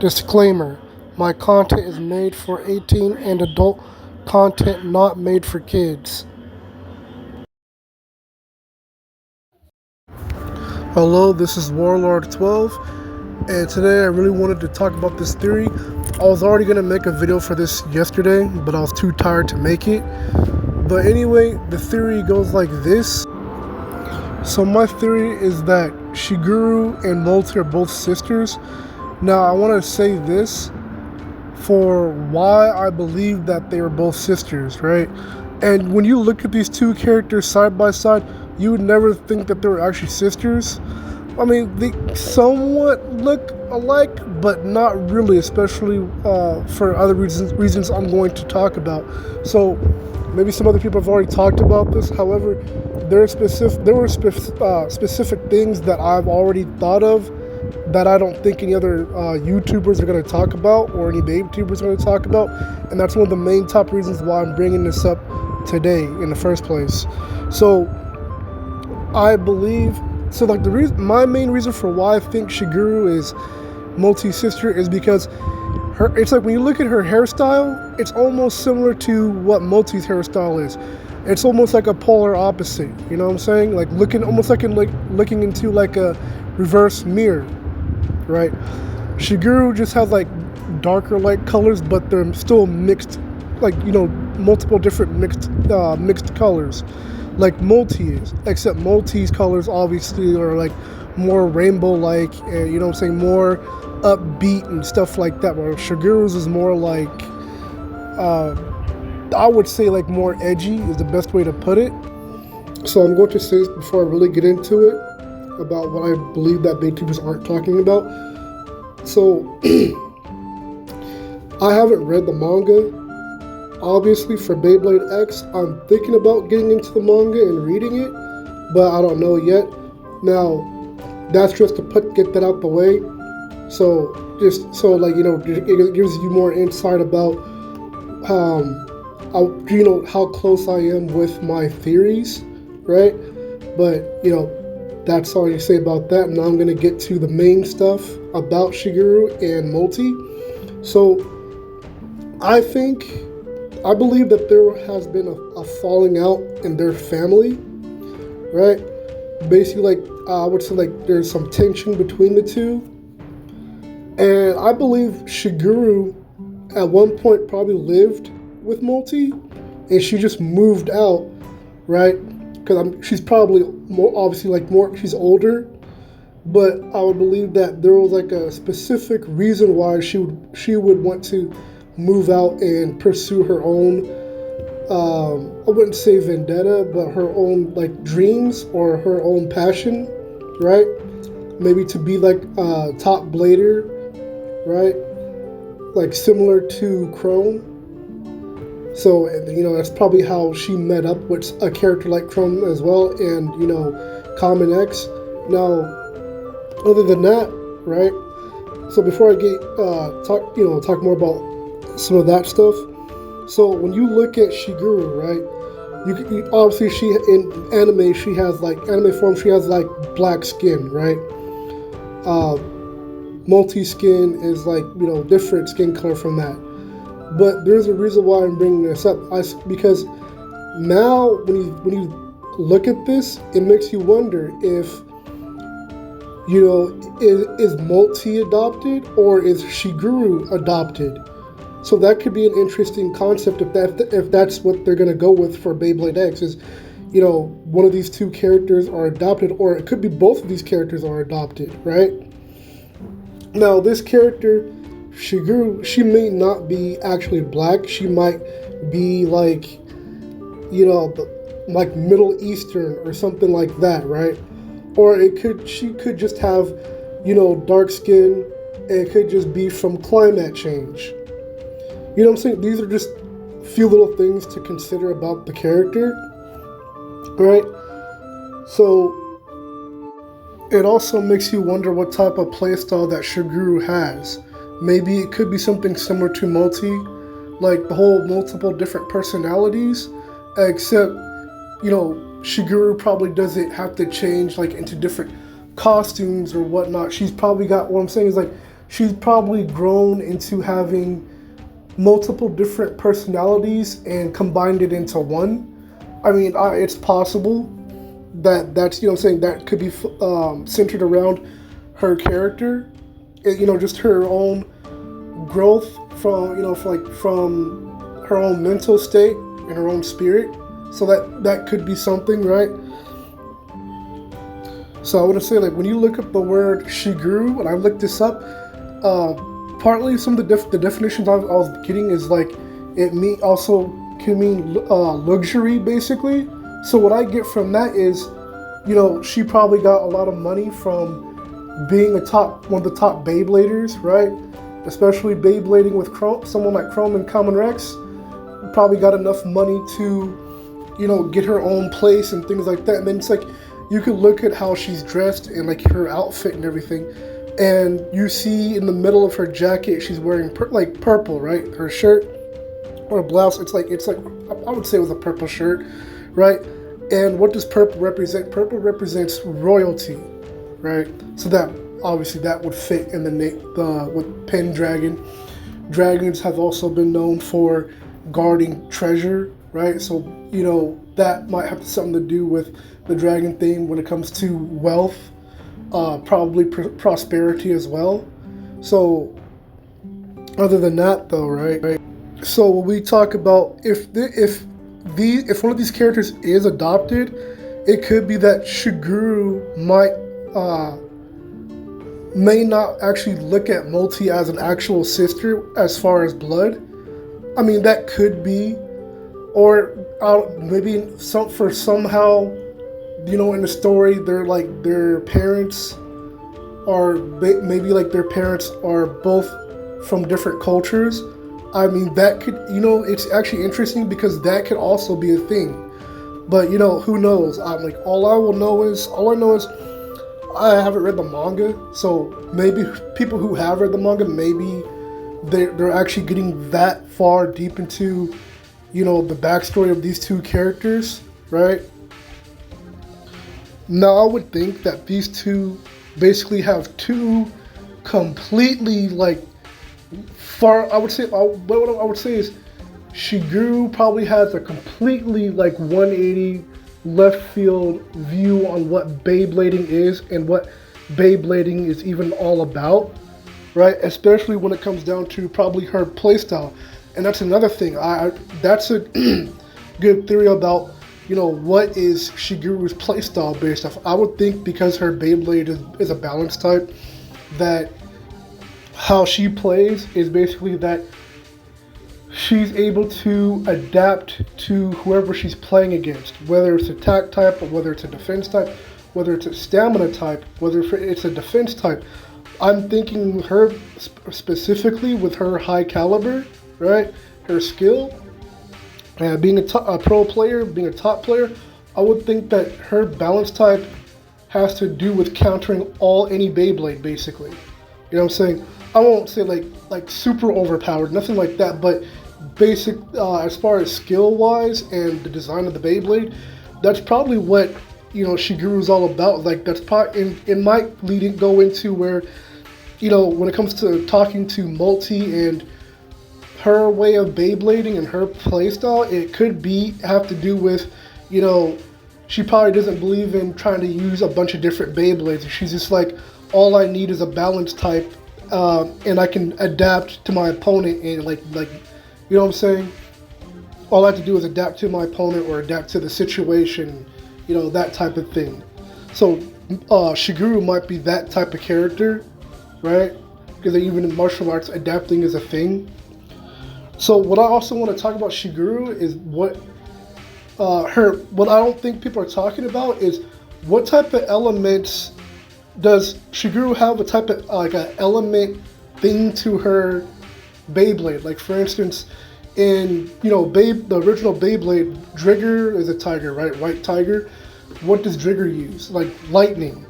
Disclaimer: my content is made for 18 and adult content not made for kids. Hello, this is Warlord 12, and today I really wanted to talk about this theory. I was already going to make a video for this yesterday, but I was too tired to make it. But anyway, the theory goes like this. So my theory is that Shiguru and Molty are both sisters. Now, I want to say this for why I believe that they are both sisters, right? And when you look at these two characters side by side, you would never think that they were actually sisters. I mean, they somewhat look alike, but not really, especially for other reasons I'm going to talk about. So maybe some other people have already talked about this. However, there were specific things that I've already thought of that I don't think any other YouTubers are going to talk about, or any Beyblade are going to talk about, and that's one of the main top reasons why I'm bringing this up today in the first place. So I believe, my main reason for why I think Shiguru is Molty's sister is because it's like when you look at her hairstyle, it's almost similar to what Molty's hairstyle is. It's almost like a polar opposite, you know what I'm saying? Like looking into like a reverse mirror, right? Shiguru just has like darker light colors, but they're still mixed, like, you know, multiple different mixed colors, like Molty is. Except Molty's colors obviously are like more rainbow-like, and you know what I'm saying, more upbeat and stuff like that. Where Shiguru's is more like, I would say like more edgy is the best way to put it. So I'm going to say this before I really get into it about what I believe that Beyblade aren't talking about. So I haven't read the manga. Obviously, for Beyblade X, I'm thinking about getting into the manga and reading it, but I don't know yet. Now, that's just to get that out the way. So like, you know, it gives you more insight about how close I am with my theories, right? But you know, that's all you say about that. Now I'm gonna get to the main stuff about Shiguru and Molty. So I believe that there has been a falling out in their family, right? Basically, like, I would say, like, there's some tension between the two. And I believe Shiguru at one point probably lived with Molty, and she just moved out, right? Because she's probably she's older. But I would believe that there was like a specific reason why she would want to move out and pursue her own, I wouldn't say vendetta, but her own like dreams or her own passion, right? Maybe to be like a top blader, right? Like similar to Chrome. So, you know, that's probably how she met up with a character like Chrome as well, and, you know, Common X. Now, other than that, right? So before I get talk more about some of that stuff. So when you look at Shiguru, right, you obviously, she in anime form she has like black skin, right? Multi skin is like, you know, different skin color from that. But there's a reason why I'm bringing this up. Because now when you look at this, it makes you wonder if, you know, is Molty adopted or is Shiguru adopted? So that could be an interesting concept if that's what they're going to go with for Beyblade X, is, you know, one of these two characters are adopted, or it could be both of these characters are adopted, right? Now, this character, Shiguru, she may not be actually black. She might be like, you know, like Middle Eastern or something like that, right? Or she could just have, you know, dark skin, and it could just be from climate change. You know what I'm saying? These are just a few little things to consider about the character, right? So it also makes you wonder what type of playstyle that Shiguru has. Maybe it could be something similar to Molty, like the whole multiple different personalities, except, you know, Shiguru probably doesn't have to change like into different costumes or whatnot. She's probably got, what I'm saying is like, she's probably grown into having multiple different personalities and combined it into one. I mean, it's possible that's, you know what I'm saying, that could be centered around her character, just her own growth from, from her own mental state and her own spirit. So that could be something, right? So I would say, like, when you look up the word Shiguru, and I looked this up, partly some of the definitions I was getting is like it also can mean luxury, basically. So what I get from that is, she probably got a lot of money from being one of the top Beybladers, right? Especially Beyblading with someone like Chrome and Common Rex. Probably got enough money to, get her own place and things like that. And then it's like, you could look at how she's dressed and like her outfit and everything, and you see in the middle of her jacket she's wearing purple, right? Her shirt or blouse, it's like I would say it was a purple shirt, right? And what does purple represent? Purple represents royalty, right? So that obviously that would fit in with Pendragon. Dragons have also been known for guarding treasure, right? So that might have something to do with the dragon theme when it comes to wealth, probably prosperity as well. So other than that, though, right? So when we talk about if one of these characters is adopted, it could be that Shiguru may not actually look at Multi as an actual sister as far as blood. I mean, that could be, or maybe somehow, in the story, their parents are maybe like their parents are both from different cultures. I mean, that could, it's actually interesting because that could also be a thing. But who knows? I'm like, all I know is I haven't read the manga, so maybe people who have read the manga, maybe they're actually getting that far deep into, the backstory of these two characters, right? Now, I would think that these two basically have two completely, far, I would say, what I would say is Shiguru probably has a completely, 180 left field view on what Beyblading is and what Beyblading is even all about, right? Especially when it comes down to probably her playstyle. And that's another thing. That's a good theory about, what is Shiguru's playstyle based off. I would think because her Beyblade is a balance type, that how she plays is basically that she's able to adapt to whoever she's playing against, whether it's attack type or whether it's a defense type, whether it's a stamina type, whether it's a defense type. I'm thinking her specifically with her high caliber, right? Her skill, being a pro player, being a top player, I would think that her balance type has to do with countering any Beyblade, basically. You know what I'm saying? I won't say like super overpowered, nothing like that, but basic as far as skill wise and the design of the Beyblade, that's probably what Shiguru's all about. Like, that's probably it might go into where when it comes to talking to Multi and her way of Beyblading and her playstyle, it could have to do with she probably doesn't believe in trying to use a bunch of different Beyblades. She's just like, all I need is a balance type, and I can adapt to my opponent, and like you know what I'm saying? All I have to do is adapt to my opponent or adapt to the situation, that type of thing. So Shiguru might be that type of character, right? Because even in martial arts, adapting is a thing. So what I also want to talk about Shiguru is what I don't think people are talking about is what type of elements does Shiguru have, a type of an element thing to her Beyblade. Like, for instance, in the original Beyblade, Drigger is a tiger, right? White tiger. What does Drigger use? Like lightning.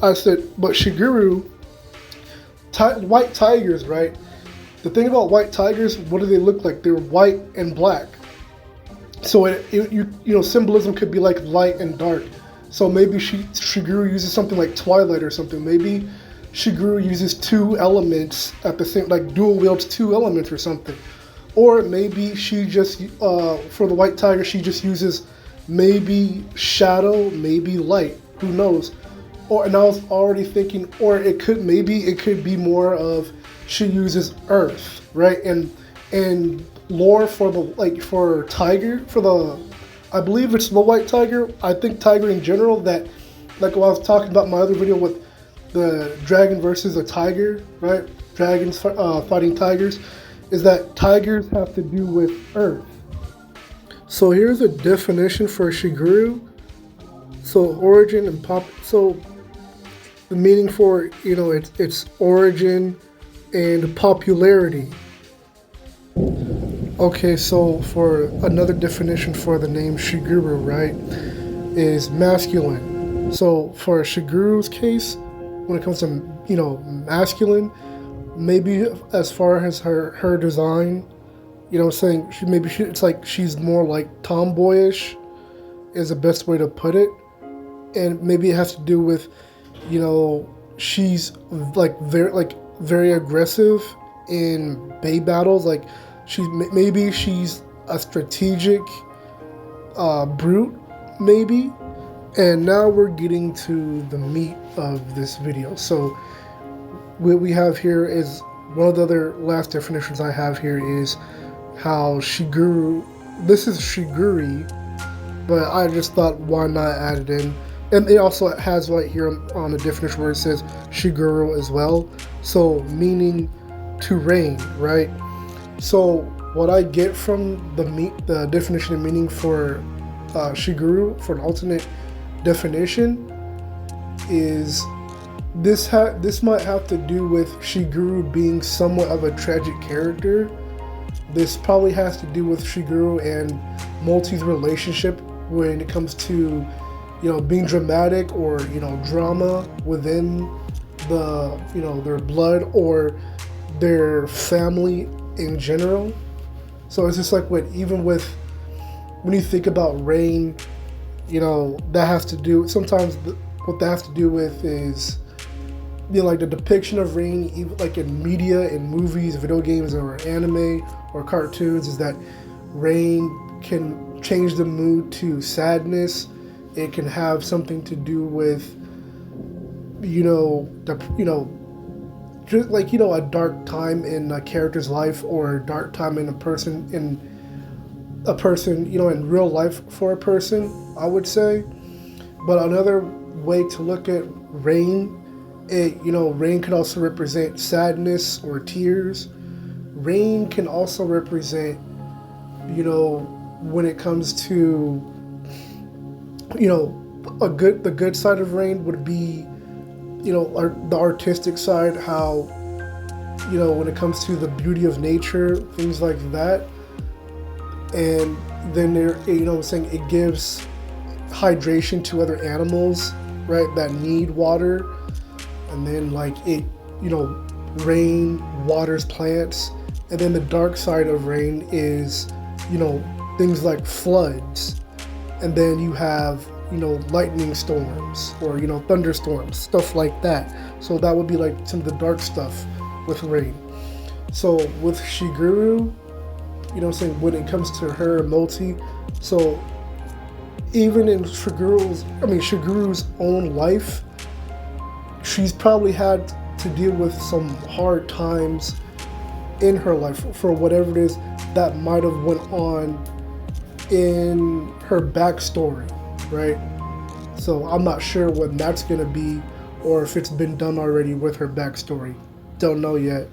I said, but Shiguru, white tigers, right? The thing about white tigers, what do they look like? They're white and black. So symbolism could be like light and dark. So maybe Shiguru uses something like Twilight or something. Maybe Shiguru uses two elements at the same, like dual wields two elements or something. Or maybe she just, for the white tiger, she just uses maybe shadow, maybe light. Who knows? Or, and I was already thinking, or it could be more of she uses earth, right? And lore for the, like, for tiger, for the, I believe it's the white tiger. I think tiger in general, that, like when I was talking about my other video with the dragon versus a tiger, right? Dragons fighting tigers, is that tigers have to do with earth. So here's a definition for Shiguru. So origin and pop. So the meaning for, you know, its origin and popularity. Okay, so for another definition for the name Shiguru, right, is masculine. So for Shiguru's case, when it comes to, you know, masculine, maybe as far as her design, you know, saying it's like she's more like tomboyish is the best way to put it. And maybe it has to do with, you know, she's very aggressive in bay battles. Like maybe she's a strategic brute, maybe. And now we're getting to the meat of this video. So what we have here is one of the other last definitions I have here is how Shiguru, this is Shiguri, but I just thought why not add it in. And it also has right here on the definition where it says Shiguru as well. So meaning to reign, right? So what I get from the definition and meaning for Shiguru, for an alternate definition, is this might have to do with Shiguru being somewhat of a tragic character. This probably has to do with Shiguru and Multi's relationship when it comes to, you know, being dramatic or, you know, drama within the, you know, their blood or their family in general. So it's just like when you think about rain, you know, that has to do, sometimes what that has to do with is, you know, like the depiction of rain, even like in media, in movies, video games, or anime or cartoons, is that rain can change the mood to sadness. It can have something to do with, just like, a dark time in a character's life, or a dark time in a person, in real life for a person, I would say. But another way to look at rain, rain could also represent sadness or tears. Rain can also represent, when it comes to, the good side of rain would be, the artistic side, how, when it comes to the beauty of nature, things like that. And then saying it gives hydration to other animals, right, that need water. And then rain waters plants. And then the dark side of rain is, things like floods. And then you have, lightning storms, or, thunderstorms, stuff like that. So that would be like some of the dark stuff with rain. So with Shiguru, saying when it comes to her multi, so even in Shiguru's own life, she's probably had to deal with some hard times in her life for whatever it is that might have went on in her backstory, right? So I'm not sure what that's gonna be, or if it's been done already with her backstory. Don't know yet.